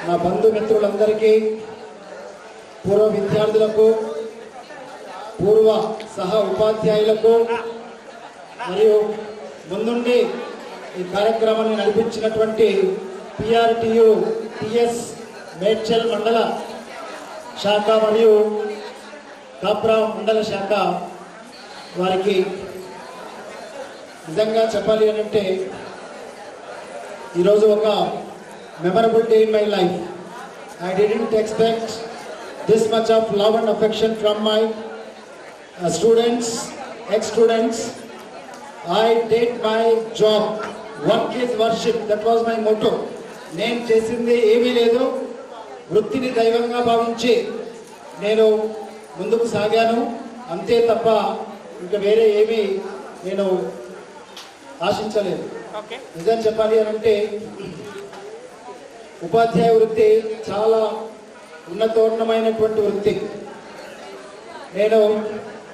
నా బంధుమిత్రులందరికీ, పూర్వ విద్యార్థులకు, పూర్వ సహ ఉపాధ్యాయులకు మరియు ముందుండి ఈ కార్యక్రమాన్ని నడిపించినటువంటి పిఆర్టీయు టిఎస్ మేడ్చల్ మండల శాఖ మరియు కాప్రా మండల శాఖ వారికి నిజంగా చెప్పాలి అంటే ఈరోజు ఒక memorable day in my life. I didn't expect this much of love and affection from my students, ex-students. I did my job. Work is worship. That was my motto. నేను చేసింది ఏమీ లేదు, వృత్తిని దైవంగా భావించి నేను ముందుకు సాగాను అంతే తప్ప ఇంకా వేరే ఏమీ నేను ఆశించలేదు. నిజం చెప్పాలి అని అంటే ఉపాధ్యాయ వృత్తి చాలా ఉన్నతోన్నమైనటువంటి వృత్తి. నేను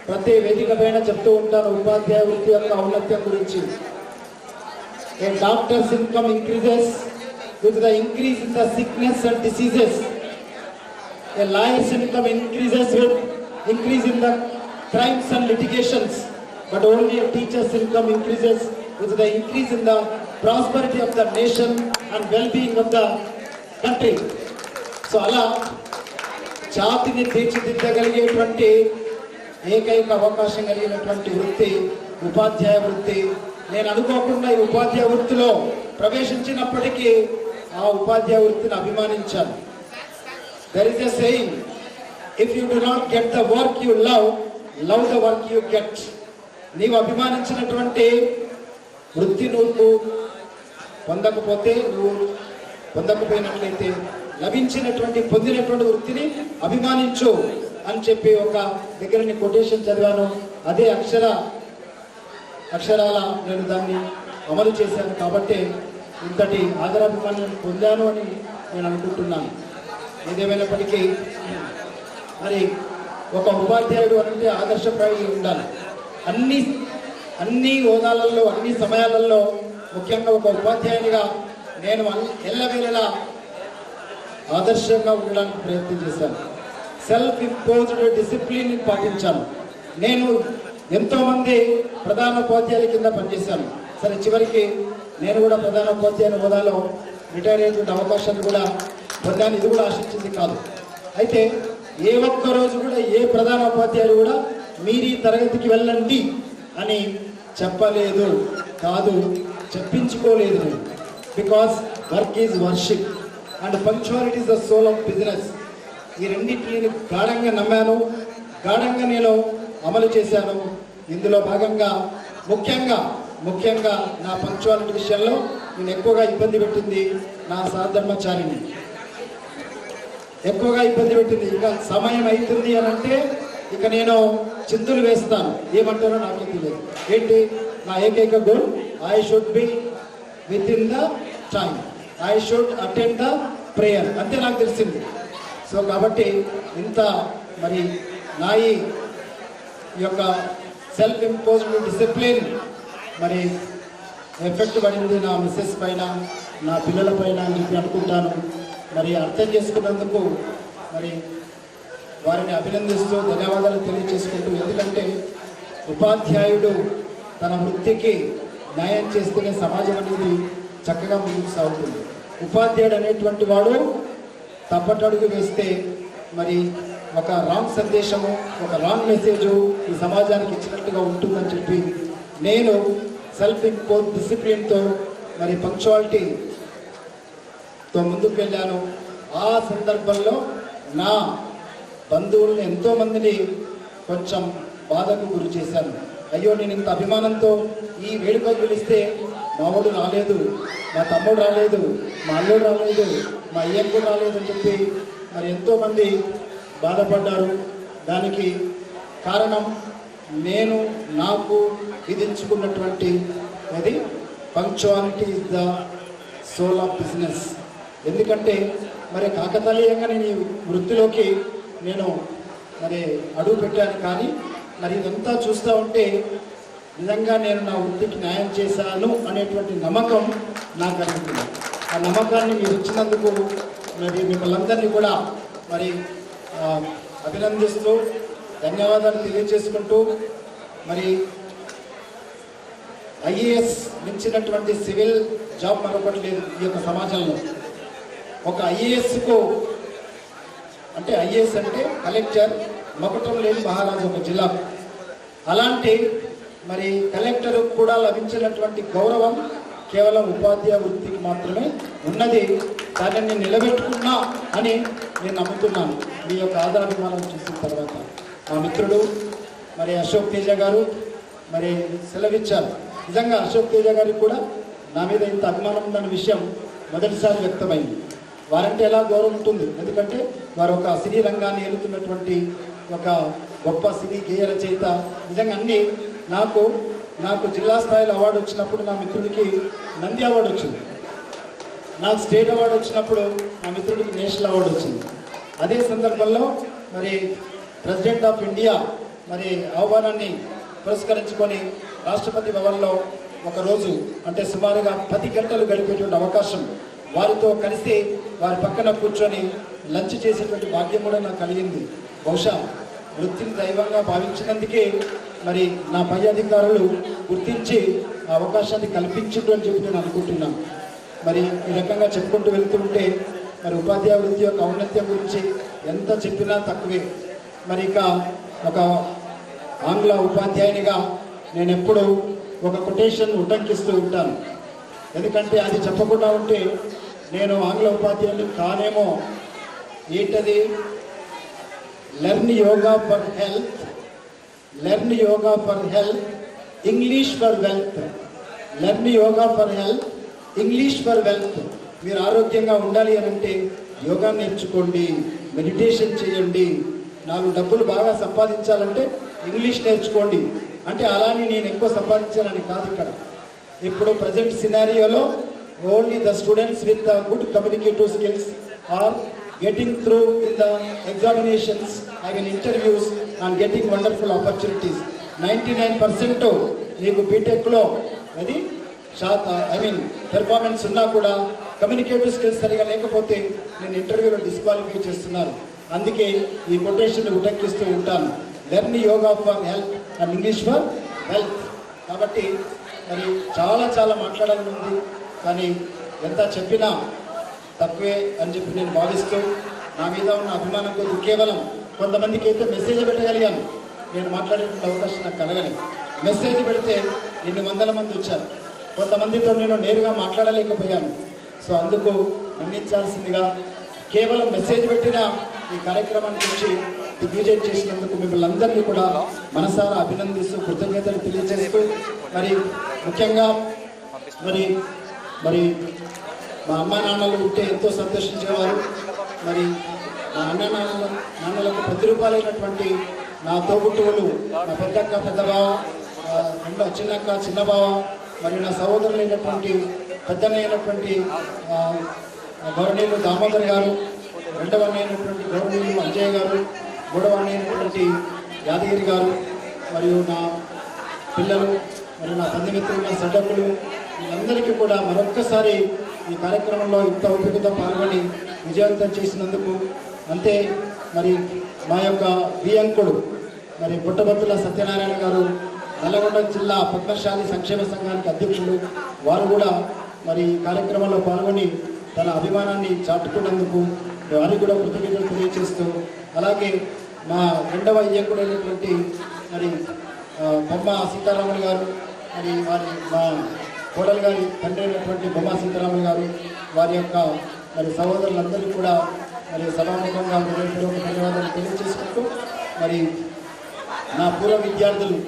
ప్రతి వేదిక పైన చెప్తూ ఉంటాను ఉపాధ్యాయ వృత్తి యొక్క ఔన్నత్యం గురించి. A doctor's income increases with the increase in the sickness and diseases. A lawyer's income increases with increase in the crimes and litigations. But only a teacher's income increases with the increase in the prosperity of the nation and well-being of the country. So అలా జాతిని తీర్చిదిద్దగలిగేటువంటి ఏకైక అవకాశం కలిగినటువంటి వృత్తి ఉపాధ్యాయ వృత్తి. నేను అనుకోకుండా ఈ ఉపాధ్యాయ వృత్తిలో ప్రవేశించినప్పటికీ ఆ ఉపాధ్యాయ వృత్తిని అభిమానించాను. There is a saying, if you do not get the work you love, love the work you get. నీవు అభిమానించినటువంటి వృత్తి నువ్వు పొందకపోయినట్లయితే పొందినటువంటి వృత్తిని అభిమానించు అని చెప్పి ఒక దగ్గరని కొటేషన్ చదివాను. అదే అక్షరాల నేను దాన్ని అమలు చేశాను కాబట్టి ఇంతటి ఆదరాభిమానాన్ని పొందాను అని నేను అనుకుంటున్నాను. ఏదేమైనప్పటికీ మరి ఒక ఉపాధ్యాయుడు అంటే ఆదర్శప్రాయుడు ఉండాలి. అన్ని హోదాలలో అన్ని సమయాలలో ముఖ్యంగా ఒక ఉపాధ్యాయునిగా నేను ఎల్లవేళలా ఆదర్శంగా ఉండడానికి ప్రయత్నం చేశాను. సెల్ఫ్ ఇంపోజ్డ్ డిసిప్లిన్ పాటించాను. నేను ఎంతోమంది ప్రధానోపాధ్యాయుల కింద పనిచేశాను. సరే చివరికి నేను కూడా ప్రధానోపాధ్యాయుల హోదాలో రిటైర్ అయ్యేటువంటి అవకాశాన్ని కూడా పొందాను. ఇది కూడా ఆశించింది కాదు. అయితే ఏ ఒక్కరోజు కూడా ఏ ప్రధానోపాధ్యాయులు కూడా మీరు ఈ తరగతికి వెళ్ళండి అని చెప్పలేదు, కాదు చెప్పించుకోలేదు. Because work is worship and punctuality is the soul of business. ఈ రెండింటిని గాఢంగా నమ్మాను, గాఢంగా నేను అమలు చేశాను. ఇందులో భాగంగా ముఖ్యంగా నా పంక్చువాలిటీ విషయంలో నేను ఎక్కువగా ఇబ్బంది పెట్టింది నా సహధర్మచారిని. ఇక సమయం అవుతుంది అని అంటే ఇక నేను చిందులు వేస్తాను. ఏమంటారో నాకే తెలియదు. ఏంటి నా ఏకైక goal, I should be with in the time, I should attend the prayer, అంతే నాకు తెలిసింది. సో కాబట్టి ఇంత మరి నా ఈ యొక్క సెల్ఫ్ ఇంపోజ్డ్ డిసిప్లిన్ మరి ఎఫెక్ట్ పడింది నా మిస్సెస్ పైన, నా పిల్లల పైన అని చెప్పి అనుకుంటాను. మరి అర్థం చేసుకున్నందుకు మరి వారిని అభినందిస్తూ ధన్యవాదాలు తెలియజేసుకుంటూ, ఎందుకంటే ఉపాధ్యాయుడు తన వృత్తికి న్యాయం చేస్తేనే సమాజం అనేది చక్కగా ముందుకు సాగుతుంది. ఉపాధ్యాయుడు అనేటువంటి వాడు తప్పటడుగు వేస్తే మరి ఒక రాంగ్ సందేశము, ఒక రాంగ్ మెసేజ్ ఈ సమాజానికి ఇచ్చినట్టుగా ఉంటుందని చెప్పి నేను సెల్ఫ్ ఇంపోజ్ డిసిప్లిన్తో మరి పంక్చువాలిటీతో ముందుకు వెళ్ళాను. ఆ సందర్భంలో నా బంధువులను ఎంతోమందిని కొంచెం బాధకు గురి చేశాను. అయ్యో నేను ఇంత అభిమానంతో ఈ వేడుకకు పిలిస్తే మా వాడు రాలేదు, మా తమ్ముడు రాలేదు, మా అల్లుడు రాలేదు, మా అయ్యకు కూడా రాలేదు అని చెప్పి మరి ఎంతోమంది బాధపడ్డారు. దానికి కారణం నేను నాకు విధించుకున్నటువంటి అది punctuality is the soul of business. ఎందుకంటే మరి కాకతాళీయంగా నేను ఈ వృత్తిలోకి నేను మరి అడుగు పెట్టాను. కానీ మరి ఇదంతా చూస్తూ ఉంటే నిజంగా నేను నా వృత్తికి న్యాయం చేశాను అనేటువంటి నమ్మకం నాకు కలుగుతుంది. ఆ నమ్మకాన్ని మీరు ఇచ్చినందుకు మరి మిమ్మల్ని అందరినీ కూడా మరి అభినందిస్తూ ధన్యవాదాలు తెలియజేసుకుంటూ మరి ఐఏఎస్ మించినటువంటి సివిల్ జాబ్ మరొకటి లేదు ఈ యొక్క సమాజంలో. ఒక ఐఏఎస్కు అంటే ఐఏఎస్ అంటే కలెక్టర్, మకుటం లేని మహారాజు ఒక జిల్లాకు. అలాంటి మరి కలెక్టర్ కూడా లభించినటువంటి గౌరవం కేవలం ఉపాధ్యాయ వృత్తికి మాత్రమే ఉన్నది. దానిని నిలబెట్టుకున్నా అని నేను నమ్ముతున్నాను. మీ యొక్క ఆదరాభిమానం చూసిన తర్వాత మా మిత్రుడు మరి అశోక్ తేజ గారు మరి సెలవిచ్చారు. నిజంగా అశోక్ తేజ గారికి కూడా నా మీద ఇంత అభిమానం ఉందన్న విషయం మొదటిసారి వ్యక్తమైంది. వారంటే ఎలా గౌరవం ఉంటుంది, ఎందుకంటే వారు ఒక సినీ రంగాన్ని ఏలుతున్నటువంటి ఒక గొప్ప సినీ గేయ రచయిత. నిజంగా అన్నీ నాకు జిల్లా స్థాయిలో అవార్డు వచ్చినప్పుడు నా మిత్రుడికి నంది అవార్డు వచ్చింది, నాకు స్టేట్ అవార్డు వచ్చినప్పుడు నా మిత్రుడికి నేషనల్ అవార్డు వచ్చింది. అదే సందర్భంలో మరి ప్రెసిడెంట్ ఆఫ్ ఇండియా మరి ఆహ్వానాన్ని పురస్కరించుకొని రాష్ట్రపతి భవన్లో ఒకరోజు అంటే సుమారుగా 10 గంటలు గడిపేటువంటి అవకాశం, వారితో కలిసి వారి పక్కన కూర్చొని లంచ్ చేసేటువంటి భాగ్యం కూడా నాకు కలిగింది. బహుశా వృత్తిని దైవంగా భావించినందుకే మరి నా పై అధికారులు గుర్తించి ఆ అవకాశాన్ని కల్పించుంటు అని చెప్పి నేను అనుకుంటున్నాను. మరి ఈ రకంగా చెప్పుకుంటూ వెళ్తుంటే మరి ఉపాధ్యాయ వృత్తి యొక్క ఔన్నత్యం గురించి ఎంత చెప్పినా తక్కువే. మరి ఇక ఒక ఆంగ్ల ఉపాధ్యాయునిగా నేను ఎప్పుడూ ఒక కొటేషన్ ఉటంకిస్తూ ఉంటాను. ఎందుకంటే అది చెప్పకుండా ఉంటే నేను ఆంగ్ల ఉపాధ్యాయుని కానేమో. ఏంటది? Learn yoga for health, learn yoga for health, English for wealth. Learn yoga for health, English for wealth. మీరు ఆరోగ్యంగా ఉండాలి అని అంటే యోగా నేర్చుకోండి, మెడిటేషన్ చేయండి. 4 డబ్బులు బాగా సంపాదించాలంటే ఇంగ్లీష్ నేర్చుకోండి. అంటే అలానే నేను ఎక్కువ సంపాదించాలని కాదు. ఇక్కడ ఇప్పుడు ప్రజెంట్ సినారియోలో only the students with good communicative skills are getting through in the examinations, having interviews and getting wonderful opportunities. 99% నీకు బీటెక్లో అది పెర్ఫార్మెన్స్ ఉన్నా కూడా కమ్యూనికేటివ్ స్కిల్స్ సరిగా లేకపోతే నేను ఇంటర్వ్యూలో డిస్క్వాలిఫై చేస్తున్నారు. అందుకే ఈ కొటేషన్ ఉటంకిస్తూ ఉంటాను. Learn yoga for health and English for wealth. కాబట్టి మరి చాలా మాట్లాడాలని ఉంది, కానీ ఎంత చెప్పినా తక్కువే అని చెప్పి నేను భావిస్తూ నా మీద ఉన్న అభిమానం కొద్ది కేవలం కొంతమందికి అయితే మెసేజ్ పెట్టగలిగాను. నేను మాట్లాడేటువంటి అవకాశం నాకు కలగలేదు. మెసేజ్ పెడితే 800 మంది వచ్చారు. కొంతమందితో నేను నేరుగా మాట్లాడలేకపోయాను. సో అందుకు మన్నించాల్సిందిగా కేవలం మెసేజ్ పెట్టిన ఈ కార్యక్రమాన్ని గురించి దిగ్విజయం చేసినందుకు మిమ్మల్ని అందరినీ కూడా మనసారా అభినందిస్తూ కృతజ్ఞతలు తెలియజేస్తూ మరి ముఖ్యంగా మరి మా అమ్మ నాన్నలు ఉంటే ఎంతో సంతోషించేవారు. మరి మా నాన్నలకు ప్రతిరూపాలైనటువంటి నా తోబుట్టువులు, నా పెద్దక్క పెద్ద బావ, చిన్నక్క చిన్న బావ, మరియు నా సహోదరులైనటువంటి పెద్దనైనటువంటి గౌరవనీయులు దామోదర్ గారు, రెండవ అయినటువంటి గౌరవనీయులు అంజయ్య గారు, మూడవ అయినటువంటి యాదగిరి గారు, మరియు నా పిల్లలు, మరియు నా బంధుమిత్రులు, నా సడ్డకులు, వీళ్ళందరికీ కూడా మరొక్కసారి ఈ కార్యక్రమంలో ఇంత ఓపికతో పాల్గొని విజయవంతం చేసినందుకు, అంతే మరి మా యొక్క బియ్యంకుడు మరి పుట్టబత్తుల సత్యనారాయణ గారు, నల్లగొండ జిల్లా పద్మశాలి సంక్షేమ సంఘానికి అధ్యక్షులు, వారు కూడా మరి కార్యక్రమంలో పాల్గొని తన అభిమానాన్ని చాటుకున్నందుకు వారికి కూడా కృతజ్ఞతలు తెలియజేస్తూ, అలాగే మా రెండవ అయ్యకుడైనటువంటి మరి బొమ్మ సీతారాములు గారు, మరి మా కోడలు గారి తండ్రి అయినటువంటి బొమ్మ సీతారాములు గారు, వారి యొక్క మరి సహోదరులందరికీ కూడా మరి సభాముఖంగా ధన్యవాదాలు తెలియజేసుకుంటూ, మరి నా పూర్వ విద్యార్థులు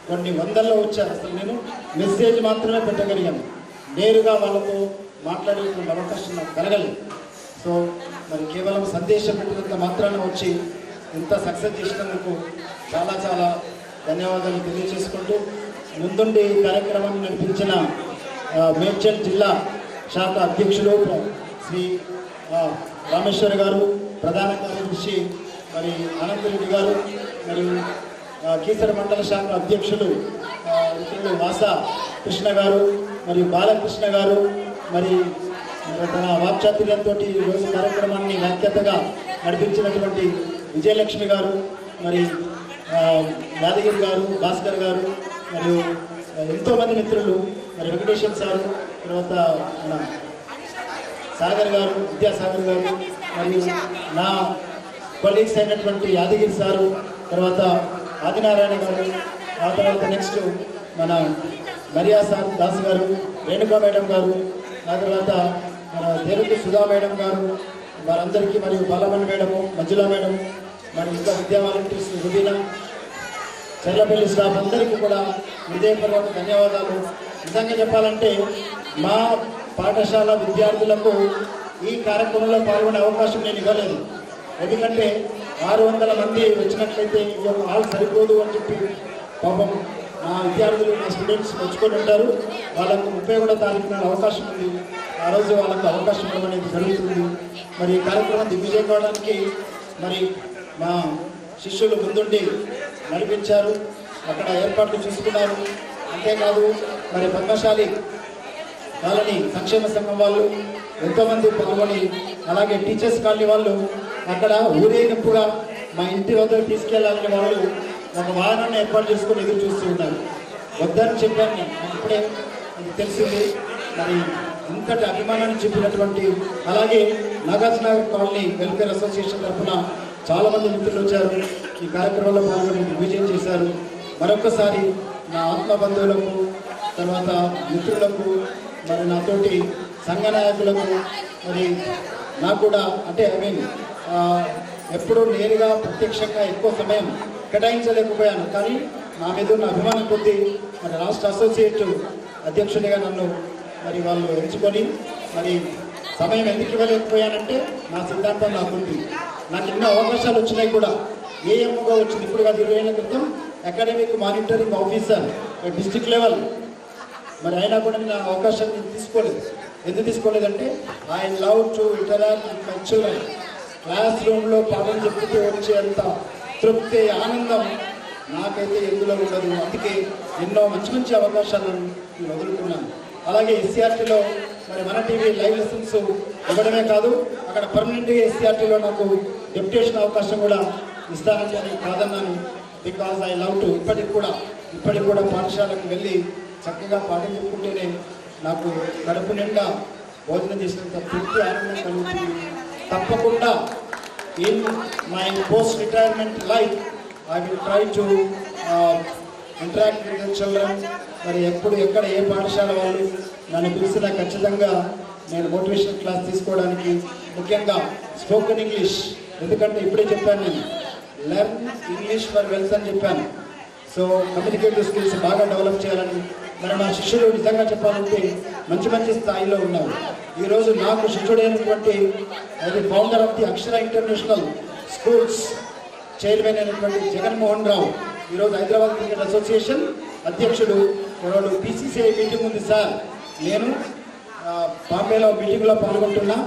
కొన్ని వందల్లో వచ్చారు. అసలు నేను మెసేజ్ మాత్రమే పెట్టగలిగాను, నేరుగా వాళ్ళతో మాట్లాడేటువంటి అవకాశం నాకు కలగలేదు. సో మరి కేవలం సందేశం పెట్టినంత మాత్రాన వచ్చి ఇంత సక్సెస్ చేసినందుకు చాలా ధన్యవాదాలు తెలియజేసుకుంటూ, ముందుండి ఈ కార్యక్రమాన్ని నడిపించిన మేడ్చల్ జిల్లా శాఖ అధ్యక్షులు శ్రీ రామేశ్వర్ గారు, ప్రధాన కార్యదర్శి మరి అనంతరెడ్డి గారు, మరియు కీసర మండల శాఖ అధ్యక్షులు మిత్రులు వాస కృష్ణ గారు, మరియు బాలకృష్ణ గారు, మరి తన వాక్చాతుర్యంతో ఈరోజు కార్యక్రమాన్ని వ్యాఖ్యాతగా నడిపించినటువంటి విజయలక్ష్మి గారు, మరి యాదగిరి గారు, భాస్కర్ గారు, మరియు ఎంతోమంది మిత్రులు, మరి వెంకటేశ్వర సారు, తర్వాత మన సాగర్ గారు, విద్యాసాగర్ గారు, మరియు నా కొలీగ్స్ అయినటువంటి యాదగిరి సారు, తర్వాత ఆదినారాయణ గారు, ఆ తర్వాత నెక్స్ట్ మన మరియా సార్ దాస్ గారు, రేణుకా మేడం గారు, ఆ తర్వాత మన దేవకి సుధా మేడం గారు, వారందరికీ, మరియు బాలమణి మేడము, మంజులా మేడం, మరి ఇంకా విద్యా వాలంటీర్స్ రుబీనా, చర్లపల్లి స్టాఫ్ అందరికీ కూడా హృదయపూర్వక ధన్యవాదాలు. నిజంగా చెప్పాలంటే మా పాఠశాల విద్యార్థులకు ఈ కార్యక్రమంలో పాల్గొనే అవకాశం నేను ఇవ్వలేదు. ఎందుకంటే 600 మంది వచ్చినట్లయితే ఈ యొక్క హాల్ సరిపోదు అని చెప్పి పాపం నా విద్యార్థులు, నా స్టూడెంట్స్ వచ్చుకొని ఉంటారు. వాళ్ళకు 31వ తారీఖు నాడు అవకాశం ఉంది. ఆ రోజు వాళ్ళకు అవకాశం ఇవ్వడం అనేది జరుగుతుంది. మరి ఈ కార్యక్రమం దిగ్విజయం కావడానికి మరి మా శిష్యులు ముందుండి నడిపించారు, అక్కడ ఏర్పాట్లు చూసుకున్నారు. అంతేకాదు మరి పద్మశాలి వాళ్ళని సంక్షేమ సంఘం వాళ్ళు ఎంతోమంది పాల్గొని, అలాగే టీచర్స్ కాలనీ వాళ్ళు అక్కడ ఊరేగింపుగా మా ఇంటి వద్దకు తీసుకెళ్లాలని వాళ్ళు ఒక వాహనాన్ని ఏర్పాటు చేసుకొని ఎదురు చూస్తూ ఉన్నారు. వద్దని చెప్పాను నేను, ఇప్పుడే ఇది తెలిసింది. మరి ఇంతటి అభిమానాన్ని చూపినటువంటి, అలాగే నాగార్జునగర్ కాలనీ వెల్ఫేర్ అసోసియేషన్ తరఫున చాలామంది మిత్రులు వచ్చారు, ఈ కార్యక్రమంలో పాల్గొని విజయం చేశారు. మరొకసారి నా ఆత్మ బంధువులకు, తర్వాత మిత్రులకు, మరి నాతోటి సంఘ నాయకులకు, మరి నాకు కూడా అంటే ఎప్పుడూ నేరుగా ప్రత్యక్షంగా ఎక్కువ సమయం కేటాయించలేకపోయాను. కానీ నా మీద ఉన్న అభిమానం కొద్దీ మరి రాష్ట్ర అసోసియేట్ అధ్యక్షుడిగా నన్ను మరి వాళ్ళు ఎంచుకొని, మరి సమయం ఎందుకు ఇవ్వలేకపోయానంటే నా సిద్ధాంతం నాకుంది. నాకు ఎన్నో అవకాశాలు వచ్చినాయి కూడా, ఏఎంగా వచ్చింది. ఇప్పుడు కాదు, 20 ఏళ్ల క్రితం academic monitoring officer district level. మరి అయినా కూడా నేను ఆ అవకాశాన్ని తీసుకోలేదు. ఎందుకు తీసుకోలేదంటే I love to interact with my children. Class రూమ్లో పాఠం చెప్తూ వచ్చేంత తృప్తి, ఆనందం నాకైతే ఎందులో ఉండదు. అందుకే ఎన్నో మంచి మంచి అవకాశాలను వదులుకున్నాను. అలాగే ఎస్సీఆర్టీలో మరి మన టీవీ లైవ్ లెసన్స్ ఇవ్వడమే కాదు, అక్కడ పర్మనెంట్గా ఎస్సీఆర్టీలో నాకు డెప్యుటేషన్ అవకాశం కూడా ఇస్తానంటే నేను కాదన్నాను. Because I love to. ఇప్పటికి కూడా పాఠశాలకు వెళ్ళి చక్కగా పాఠం చెప్పుకుంటేనే నాకు కడుపు నిండా భోజనం చేసినంత తృప్తి, ఆనందం కలుగుతుంది. తప్పకుండా in my post retirement life I will try to interact with the children. మరి ఎప్పుడు ఎక్కడ ఏ పాఠశాల వాళ్ళు నన్ను పిలిచినా ఖచ్చితంగా నేను మోటివేషన్ క్లాస్ తీసుకోవడానికి, ముఖ్యంగా స్పోకెన్ ఇంగ్లీష్, ఎందుకంటే ఇప్పుడే చెప్పాను నేను లెర్న్ ఇంగ్లీష్ ఫర్ వెల్త్ అని చెప్పాను. సో కమ్యూనికేటివ్ స్కిల్స్ బాగా డెవలప్ చేయాలని. మరి మా శిష్యుడు నిజంగా చెప్పాలంటే మంచి మంచి స్థాయిలో ఉన్నారు. ఈరోజు నాకు శిష్యుడైనటువంటి అది founder of the Akshara international schools chairman అయినటువంటి జగన్మోహన్ రావు ఈరోజు హైదరాబాద్ క్రికెట్ అసోసియేషన్ అధ్యక్షుడు. ఈరోజు PCCI మీటింగ్ ఉంది సార్, నేను బాంబేలో మీటింగ్లో పాల్గొంటున్నా,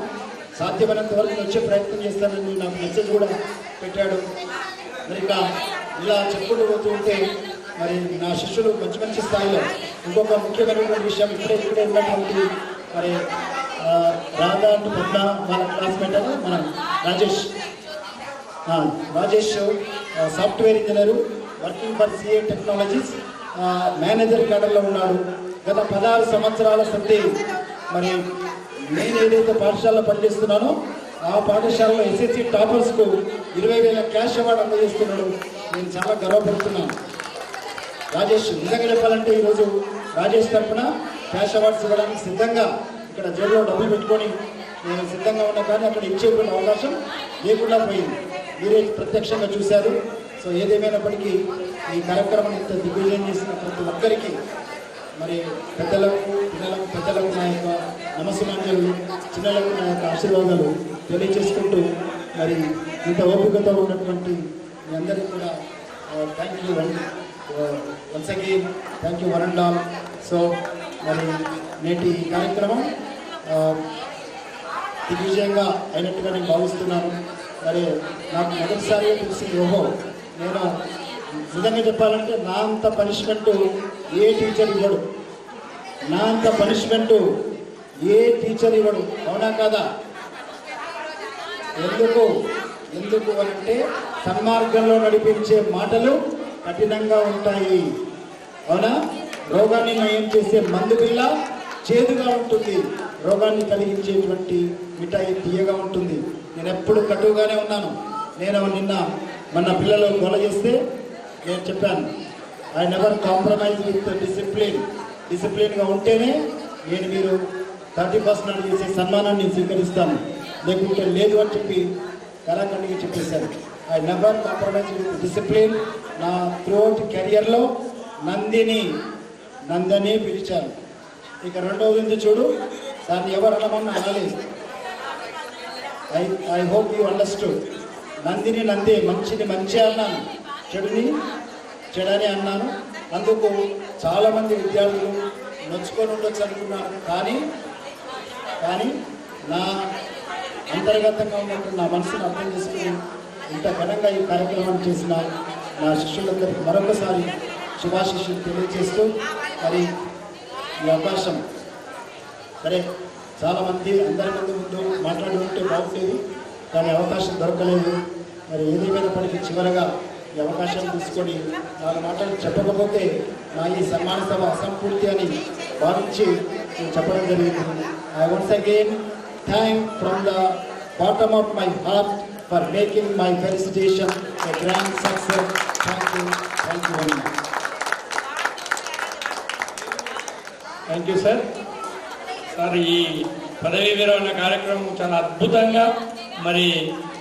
సాధ్యమైనంత వరకు వచ్చే ప్రయత్నం చేస్తానని నాకు మెసేజ్ కూడా పెట్టాడు. మరి ఇలా చెప్పుకుంటూ పోతూ ఉంటే మరి నా శిష్యులు మంచి మంచి స్థాయిలో. ఇంకొక ముఖ్యమైనటువంటి విషయం, ఇప్పుడే ఉన్నటువంటి మరి రాధా అంటూ పెద్ద వాళ్ళ క్లాస్మేట్ అని మన Rajesh software engineer, working for CA technologies, manager క్యాడర్లో ఉన్నాడు. గత 16 సంవత్సరాల సంధి మరి నేను ఏదైతే పాఠశాలలో పనిచేస్తున్నానో ఆ పాఠశాలలో SSC టాపర్స్కు 20,000 క్యాష్ అవార్డు అందజేస్తున్నాడు. నేను చాలా గర్వపడుతున్నాను. రాజేష్ నిజంగా చెప్పాలంటే ఈరోజు రాజేష్ తరఫున క్యాష్ అవార్డ్స్ ఇవ్వడానికి సిద్ధంగా ఇక్కడ జైల్లో డబ్బులు పెట్టుకొని నేను సిద్ధంగా ఉన్నా, కానీ అక్కడ ఇచ్చేటువంటి అవకాశం లేకుండా పోయింది. మీరే ప్రత్యక్షంగా చూశారు. సో ఏదేమైనప్పటికీ ఈ కార్యక్రమం ఇంత దిగ్విజయం చేసిన ప్రతి ఒక్కరికి, మరి పెద్దలకు నా యొక్క నమస్సుమాంజలు, చిన్నలకు నా యొక్క ఆశీర్వాదాలు తెలియజేసుకుంటూ, మరి ఇంత ఓపికతో ఉన్నటువంటి మీ అందరికీ కూడా thank you once again, thank you one and all. So మరి నేటి ఈ కార్యక్రమం దిగ్విజయంగా అయినట్టుగా నేను భావిస్తున్నాను. మరి నాకు మొదటిసారిగా తెలిసి ఓహో, నేను నిజంగా చెప్పాలంటే నా అంత పనిష్మెంటు ఏ టీచర్ ఇవ్వడు, నా అంత పనిష్మెంటు ఏ టీచర్ ఇవ్వడు. అవునా కదా? ఎందుకు ఎందుకు అంటే సన్మార్గంలో నడిపించే మాటలు కఠినంగా ఉంటాయి. అవునా? రోగాన్ని నయం చేసే మందు బిళ్ళ చేదుగా ఉంటుంది, రోగాన్ని కలిగించేటువంటి మిఠాయి తీయగా ఉంటుంది. నేను ఎప్పుడు కటువుగానే ఉన్నాను. నేను మన పిల్లలు గొల చేస్తే నేను చెప్పాను, ఐ నెవర్ కాంప్రమైజ్ విత్ డిసిప్లిన్గా ఉంటేనే నేను మీరు 30% నాడు చేసే సన్మానాన్ని స్వీకరిస్తాను, లేకుంటే లేదు అని చెప్పి కళాఖండిగా చెప్పేశారు. I never compromise with discipline. నా త్రూఅవుట్ కెరియర్లో నందని పిలిచాను. ఇక రెండవది చూడు, దాన్ని ఎవరు అనమన్నా అనలేదు. I hope you understood. నందిని నందే, మంచిని మంచి అన్నాను, చెడుని చెడని అన్నాను. అందుకు చాలామంది విద్యార్థులు నొచ్చుకొని ఉండొచ్చు అనుకున్నాను. కానీ నా అంతర్గతంగా ఉన్నట్టు నా మనసును అర్థం చేసుకుని ఇంత ఘనంగా ఈ కార్యక్రమాన్ని చేసిన నా శిష్యులందరికీ మరొకసారి శుభాశిష్యులు తెలియజేస్తూ, మరి ఈ అవకాశం సరే చాలామంది అందరి ముందు మాట్లాడి ఉంటే బాగుండేది, కానీ అవకాశం దొరకలేదు. మరి ఏదేమైనప్పటికీ చివరగా ఈ అవకాశం తీసుకొని 4 మాటలు చెప్పకపోతే నా ఈ సన్మాన సభ అసంపూర్తి అని భావించి నేను చెప్పడం జరిగింది. I once again thank from the bottom of my heart for making my felicitation a grand success. Thank you very much. Thank you sir. Sir, ఈ పదవీ విరమణ కార్యక్రమం చాలా అద్భుతంగా మరి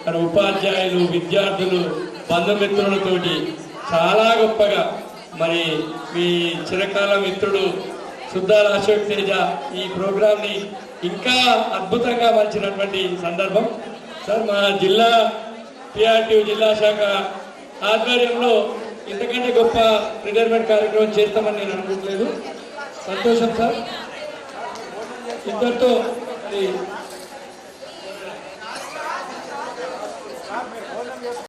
మన ఉపాధ్యాయులు, విద్యార్థులు, బంధుమిత్రులతోటి చాలా గొప్పగా మరి మీ చిరకాల మిత్రుడు సుద్దాల అశోక్ తేజ ఈ ప్రోగ్రాంని ఇంకా అద్భుతంగా మలిచినటువంటి సందర్భం. సార్, మా జిల్లా PRTU జిల్లా శాఖ ఆధ్వర్యంలో ఇంతకంటే గొప్ప రిటైర్మెంట్ కార్యక్రమం చేస్తామని నేను అనుకోవట్లేదు. సంతోషం సార్. ఇంతటితో